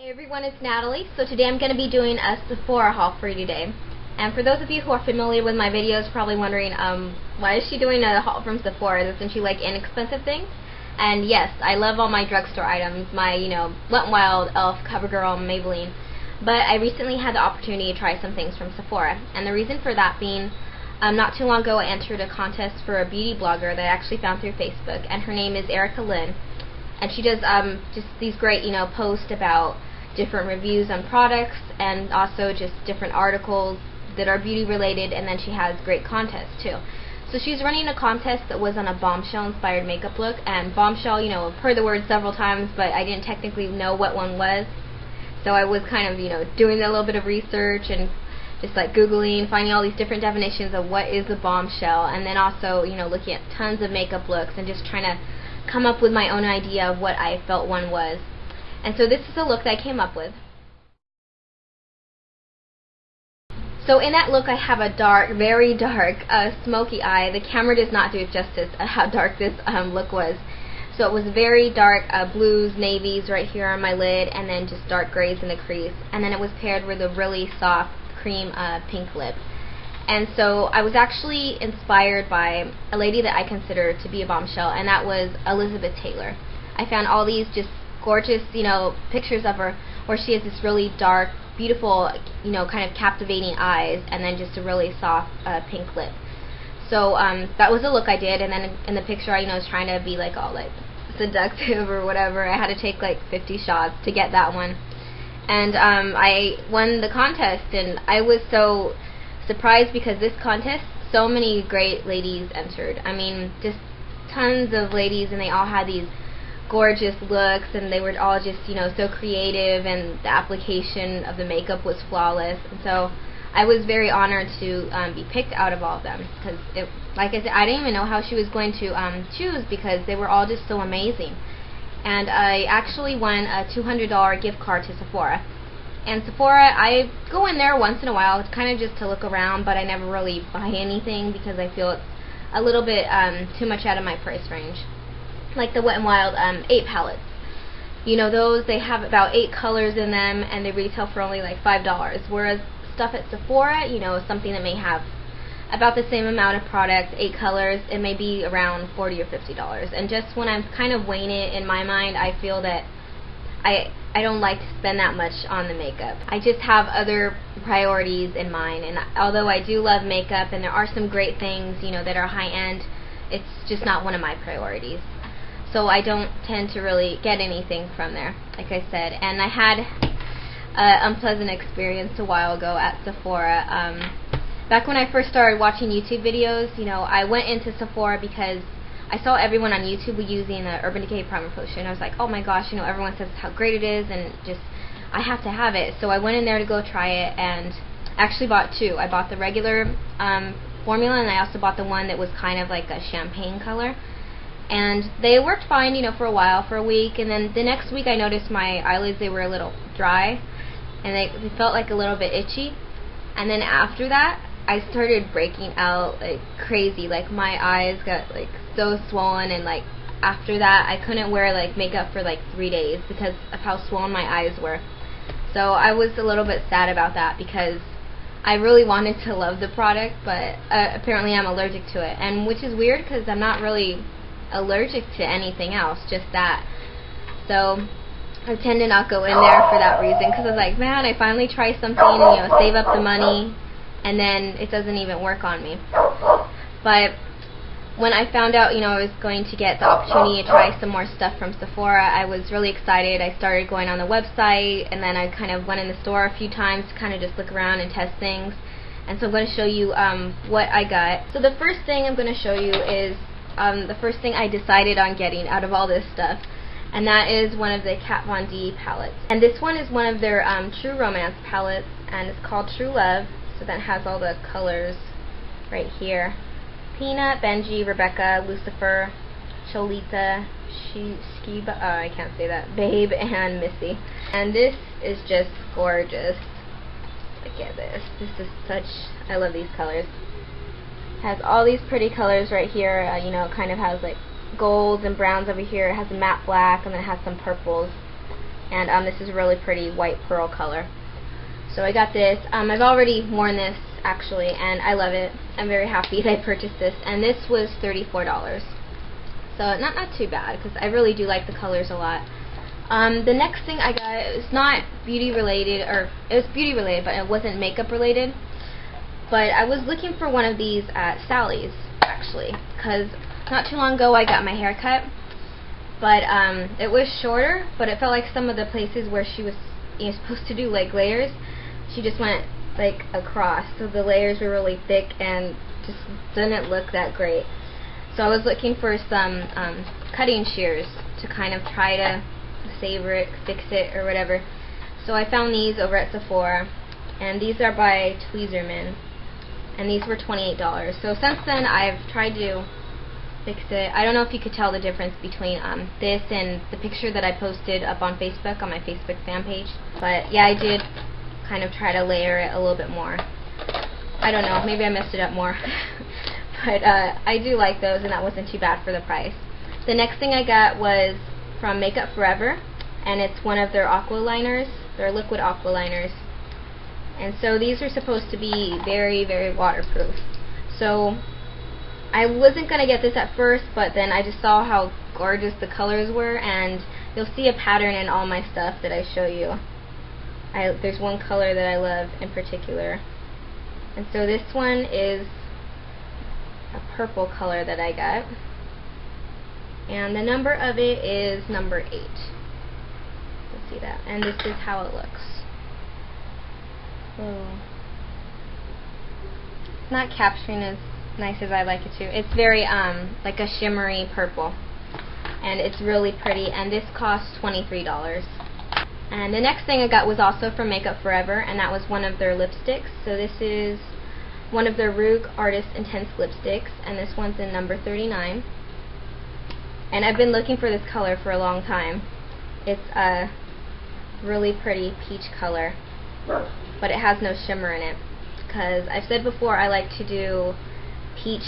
Hey everyone, it's Natalie. So today I'm going to be doing a Sephora haul for you today. And for those of you who are familiar with my videos, probably wondering, why is she doing a haul from Sephora? Doesn't she like inexpensive things? And yes, I love all my drugstore items, my, Wet n Wild, e.l.f., CoverGirl, Maybelline. But I recently had the opportunity to try some things from Sephora. And the reason for that being, not too long ago I entered a contest for a beauty blogger that I actually found through Facebook. And her name is Lynne. And she does just these great, posts about different reviews on products and also just different articles that are beauty related, and then she has great contests too. So she's running a contest that was on a bombshell inspired makeup look, and bombshell, I've heard the word several times, but I didn't technically know what one was. So I was kind of, doing a little bit of research and just like Googling, finding all these different definitions of what is a bombshell, and then also, looking at tons of makeup looks and just trying to come up with my own idea of what I felt one was. And so this is the look that I came up with. So in that look I have a dark, very dark, smoky eye. The camera does not do it justice how dark this look was. So it was very dark blues, navies right here on my lid, and then just dark grays in the crease. And then it was paired with a really soft cream pink lip. And so I was actually inspired by a lady that I consider to be a bombshell, and that was Elizabeth Taylor. I found all these just gorgeous, pictures of her where she has this really dark, beautiful, kind of captivating eyes, and then just a really soft pink lip. So that was the look I did, and then in the picture I was trying to be like all like seductive or whatever. I had to take like 50 shots to get that one. And I won the contest, and I was so surprised because this contest, so many great ladies entered. I mean, just tons of ladies, and they all had these gorgeous looks, and they were all just, so creative, and the application of the makeup was flawless. And so I was very honored to be picked out of all of them, because, like I said, I didn't even know how she was going to choose, because they were all just so amazing. And I actually won a $200 gift card to Sephora. And Sephora, I go in there once in a while, kind of just to look around, but I never really buy anything because I feel it's a little bit too much out of my price range. Like the Wet n Wild 8 palettes. Those, they have about 8 colors in them, and they retail for only like $5. Whereas stuff at Sephora, something that may have about the same amount of product, 8 colors, it may be around $40 or $50. And just when I'm kind of weighing it in my mind, I feel that I don't like to spend that much on the makeup. I just have other priorities in mind, and although I do love makeup and there are some great things, that are high-end, it's just not one of my priorities. So I don't tend to really get anything from there, like I said. And I had an unpleasant experience a while ago at Sephora. Back when I first started watching YouTube videos, I went into Sephora because I saw everyone on YouTube using the Urban Decay Primer Potion. I was like, oh my gosh, everyone says how great it is, and just, I have to have it. So I went in there to go try it, and actually bought 2. I bought the regular formula, and I also bought the one that was kind of like a champagne color. And they worked fine, for a while, for a week, and then the next week I noticed my eyelids, they were a little dry, and they felt like a little bit itchy. And then after that, I started breaking out like crazy. Like my eyes got like so swollen, and like after that I couldn't wear like makeup for like 3 days because of how swollen my eyes were. So I was a little bit sad about that, because I really wanted to love the product, but apparently I'm allergic to it, and which is weird because I'm not really allergic to anything else, just that. So I tend to not go in there for that reason, because I was like, man, I finally try something and save up the money, and then it doesn't even work on me. But when I found out, I was going to get the opportunity to try some more stuff from Sephora, I was really excited. I started going on the website, and then I kind of went in the store a few times to kind of just look around and test things. And so I'm going to show you what I got. So the first thing I'm going to show you is the first thing I decided on getting out of all this stuff, and that is one of the Kat Von D palettes. And this one is one of their True Romance palettes, and it's called True Love. So that has all the colors right here. Peanut, Benji, Rebecca, Lucifer, Cholita, Skiba, I can't say that, Babe, and Missy. And this is just gorgeous. Look at this. This is such, I love these colors. Has all these pretty colors right here, kind of has like golds and browns over here. It has a matte black, and then it has some purples. and this is a really pretty white pearl color. So I got this. I've already worn this actually, and I love it. I'm very happy that I purchased this, and this was $34. So not too bad, because I really do like the colors a lot. The next thing I got is not beauty related, or it was beauty related, but it wasn't makeup related. But I was looking for one of these at Sally's, actually, because not too long ago I got my hair cut, but it was shorter, but it felt like some of the places where she was supposed to do like layers, she just went like across, so the layers were really thick and just didn't look that great. So I was looking for some cutting shears to kind of try to savor it, fix it, or whatever. So I found these over at Sephora, and these are by Tweezerman, and these were $28. So since then I've tried to fix it. I don't know if you could tell the difference between this and the picture that I posted up on Facebook, on my Facebook fan page. But yeah, I did kind of try to layer it a little bit more. I don't know, maybe I messed it up more. But I do like those, and that wasn't too bad for the price. The next thing I got was from Makeup Forever, and it's one of their aqua liners, their liquid aqua liners. And so these are supposed to be very, very waterproof. So I wasn't going to get this at first, but then I just saw how gorgeous the colors were, and you'll see a pattern in all my stuff that I show you. There's one color that I love in particular. And so this one is a purple color that I got. And the number of it is number 8. Let's see that. And this is how it looks. Oh. It's not capturing as nice as I like it to. It's very like a shimmery purple, and it's really pretty, and this costs $23. And the next thing I got was also from Makeup Forever, and that was one of their lipsticks. So this is one of their Rouge Artist Intense lipsticks, and this one's in number 39. And I've been looking for this color for a long time. It's a really pretty peach color, but it has no shimmer in it, because I've said before I like to do peach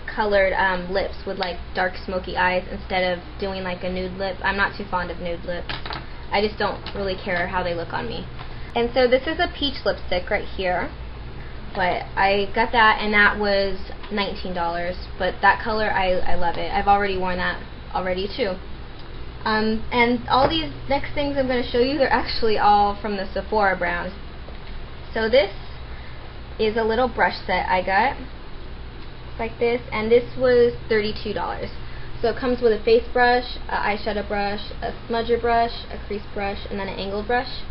colored lips with like dark smoky eyes instead of doing like a nude lip. I'm not too fond of nude lips. I just don't really care how they look on me. And so this is a peach lipstick right here, but I got that, and that was $19. But that color, I love it. I've already worn that already too. And all these next things I'm going to show you, they're actually all from the Sephora brand. So this is a little brush set I got, like this, and this was $32. So it comes with a face brush, an eyeshadow brush, a smudger brush, a crease brush, and then an angled brush.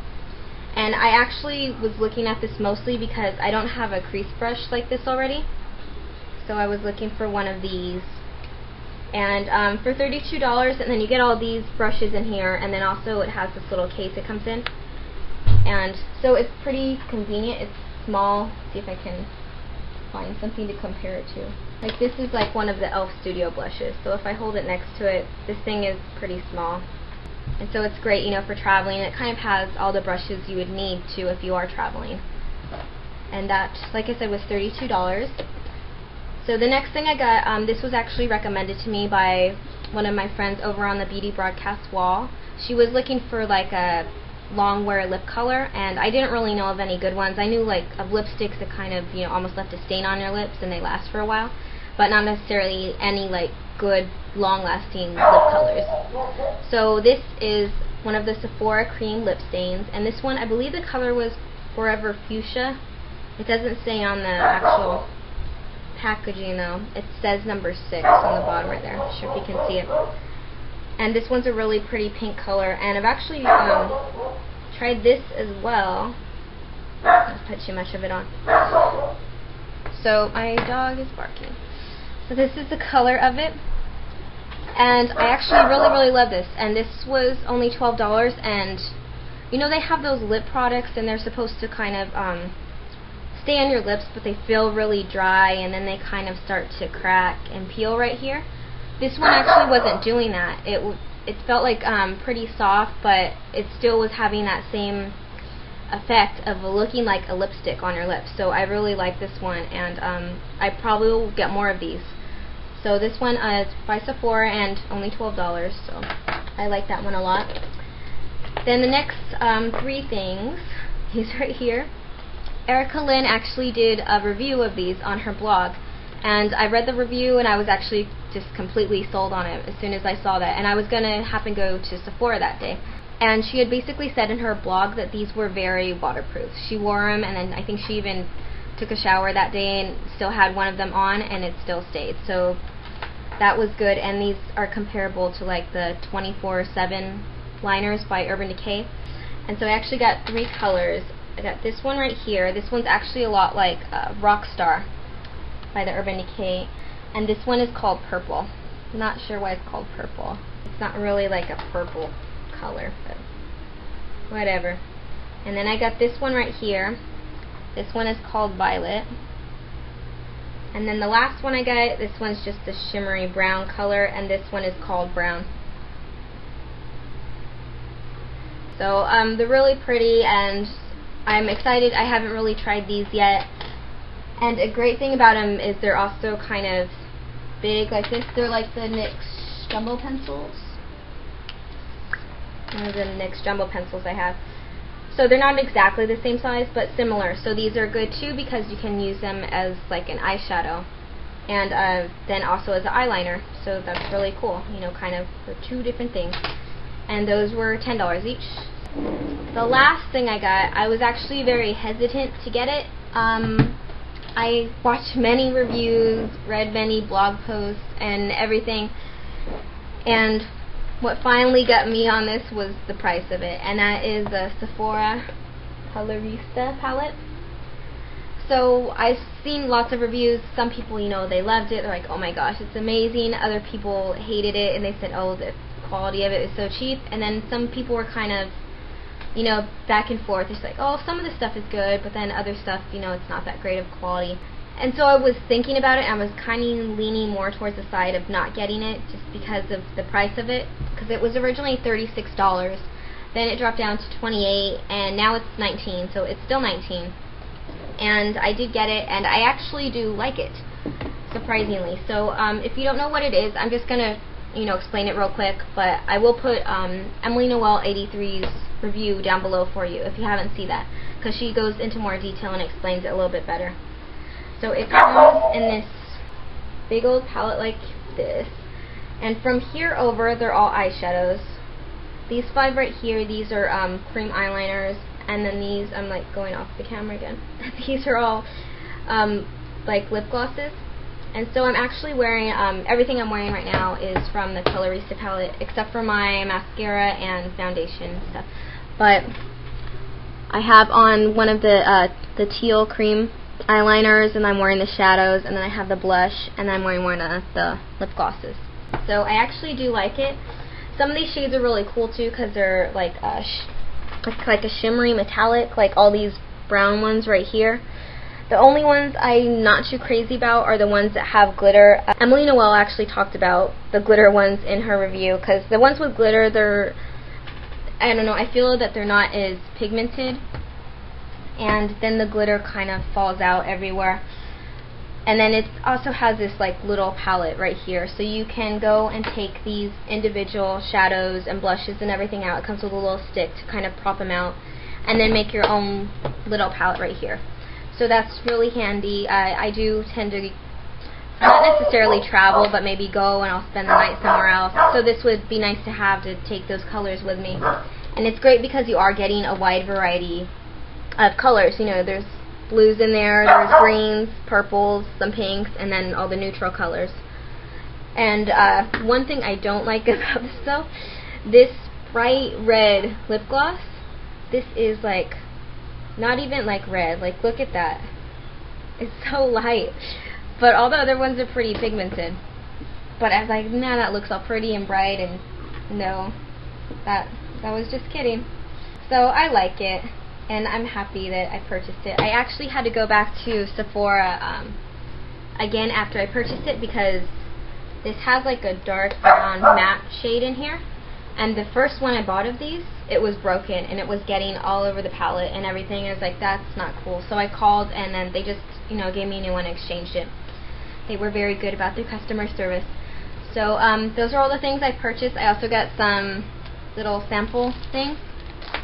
And I actually was looking at this mostly because I don't have a crease brush like this already. So I was looking for one of these. And for $32, and then you get all these brushes in here, and then also it has this little case it comes in. And so it's pretty convenient. It's small. Let's see if I can find something to compare it to. Like this is like one of the e.l.f. Studio blushes. So if I hold it next to it, this thing is pretty small. And so it's great, you know, for traveling. It kind of has all the brushes you would need to if you are traveling. And that, like I said, was $32. So the next thing I got, this was actually recommended to me by one of my friends over on the Beauty Broadcast wall. She was looking for like a long wear lip color, and I didn't really know of any good ones. I knew like of lipsticks that kind of, you know, almost left a stain on your lips and they last for a while, but not necessarily any like good long-lasting lip colors. So this is one of the Sephora cream lip stains, and this one, I believe the color was Forever Fuchsia. It doesn't say on the actual packaging though. It says number 6 on the bottom right there. I'm not sure if you can see it. And this one's a really pretty pink color, and I've actually tried this as well. Don't put too much of it on. So my dog is barking. So this is the color of it, and I actually really love this. And this was only $12, and you know they have those lip products, and they're supposed to kind of stay on your lips, but they feel really dry, and then they kind of start to crack and peel right here. This one actually wasn't doing that. It felt like pretty soft, but it still was having that same effect of looking like a lipstick on your lips. So I really like this one, and I probably will get more of these. So this one is by Sephora and only $12, so I like that one a lot. Then the next 3 things, these right here. Lynne actually did a review of these on her blog, and I read the review and I was actually just completely sold on it as soon as I saw that. And I was going to happen to go to Sephora that day, and she had basically said in her blog that these were very waterproof. She wore them, and then I think she even took a shower that day and still had one of them on, and it still stayed. So that was good. And these are comparable to like the 24/7 liners by Urban Decay. And so I actually got 3 colors. I got this one right here. This one's actually a lot like Rockstar by the Urban Decay. And this one is called Purple. I'm not sure why it's called purple. It's not really like a purple color, but whatever. And then I got this one right here. This one is called Violet. And then the last one I got, this one's just a shimmery brown color, and this one is called Brown. So they're really pretty, and I'm excited. I haven't really tried these yet. And a great thing about them is they're also kind of big like this. They're like the NYX Jumbo Pencils. One of the NYX Jumbo Pencils I have. So they're not exactly the same size, but similar. So these are good too because you can use them as like an eyeshadow, and then also as an eyeliner. So that's really cool, you know, kind of for 2 different things. And those were $10 each. The last thing I got, I was actually very hesitant to get it. I watched many reviews, read many blog posts and everything, and what finally got me on this was the price of it, and that is the Sephora Colorista palette. So I've seen lots of reviews. Some people, you know, they loved it. They're like, oh my gosh, it's amazing. Other people hated it, and they said, oh, the quality of it is so cheap. And then some people were kind of, you know, back and forth. It's like, oh, some of the stuff is good, but then other stuff, you know, it's not that great of quality. And so I was thinking about it, and I was kind of leaning more towards the side of not getting it just because of the price of it, because it was originally $36. Then it dropped down to $28, and now it's $19, so it's still $19. And I did get it, and I actually do like it, surprisingly. So if you don't know what it is, I'm just going to, you know, explain it real quick, but I will put Emily Noel 83's review down below for you if you haven't seen that, because she goes into more detail and explains it a little bit better. So it comes in this big old palette like this, and from here over they're all eyeshadows. These 5 right here, these are cream eyeliners, and then these, I'm like going off the camera again, these are all like lip glosses. And so I'm actually wearing, everything I'm wearing right now is from the Colorista palette, except for my mascara and foundation stuff. But I have on one of the teal cream eyeliners, and I'm wearing the shadows, and then I have the blush, and I'm wearing one of the lip glosses. So I actually do like it. Some of these shades are really cool too, because they're like a shimmery metallic, like all these brown ones right here. The only ones I'm not too crazy about are the ones that have glitter. Emily Noel actually talked about the glitter ones in her review, because the ones with glitter, they're, I don't know, I feel that they're not as pigmented, and then the glitter kind of falls out everywhere. And then it also has this like little palette right here, so you can go and take these individual shadows and blushes and everything out. It comes with a little stick to kind of prop them out, and then make your own little palette right here. So that's really handy. I do tend to not necessarily travel, but maybe go and I'll spend the night somewhere else. So this would be nice to have to take those colors with me. And it's great because you are getting a wide variety of colors. You know, there's blues in there, there's greens, purples, some pinks, and then all the neutral colors. And one thing I don't like about this though, this bright red lip gloss, this is like not even like red. Like, look at that. It's so light. But all the other ones are pretty pigmented. But I was like, nah, that looks all pretty and bright, and no, that was just kidding. So I like it, and I'm happy that I purchased it. I actually had to go back to Sephora again after I purchased it, because this has like a dark brown matte shade in here. And the first one I bought of these, it was broken, and it was getting all over the palette and everything. I was like, that's not cool. So I called, and then they just, you know, gave me a new one and exchanged it. They were very good about their customer service. So those are all the things I purchased. I also got some little sample things.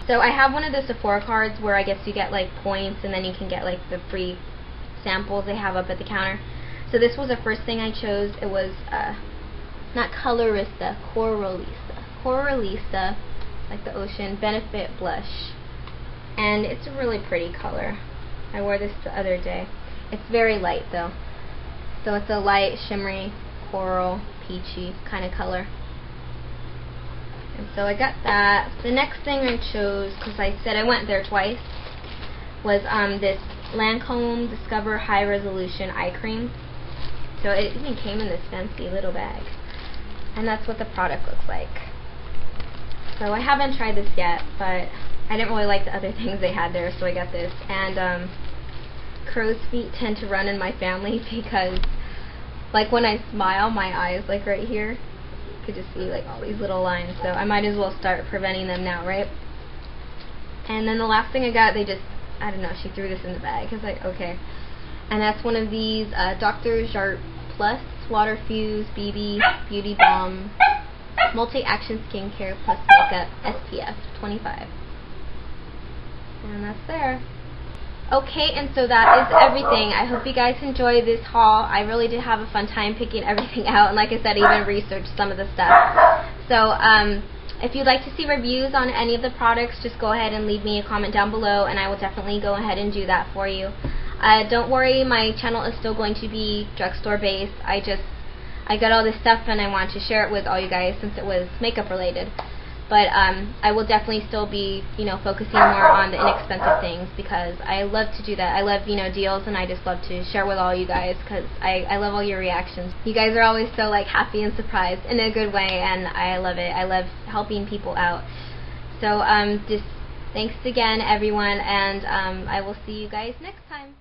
So I have one of the Sephora cards where I guess you get like points and then you can get like the free samples they have up at the counter. So this was the first thing I chose. It was not Colorista, Coralista, like the ocean, Benefit Blush. And it's a really pretty color. I wore this the other day. It's very light though. So it's a light, shimmery, coral, peachy kind of color. And so I got that. The next thing I chose, because I said I went there twice, was this Lancome Discover High Resolution Eye Cream. So it even came in this fancy little bag. And that's what the product looks like. So I haven't tried this yet, but I didn't really like the other things they had there, so I got this. And crow's feet tend to run in my family because, like, when I smile, my eyes, like right here, you could just see like all these little lines. So I might as well start preventing them now, right? And then the last thing I got, they just, I don't know, she threw this in the bag. I was like, okay. And that's one of these Dr.J Plus Water Fuse BB Beauty Balm Multi-Action Skincare Plus Makeup SPF 25. And that's there. Okay, and so that is everything. I hope you guys enjoyed this haul. I really did have a fun time picking everything out, and like I said, even researched some of the stuff. So if you'd like to see reviews on any of the products, just go ahead and leave me a comment down below, and I will definitely go ahead and do that for you. Don't worry, my channel is still going to be drugstore based. I got all this stuff and I want to share it with all you guys since it was makeup related. But I will definitely still be, focusing more on the inexpensive things because I love to do that. I love, deals, and I just love to share with all you guys because I love all your reactions. You guys are always so like happy and surprised in a good way, and I love it. I love helping people out. So just thanks again, everyone, and I will see you guys next time.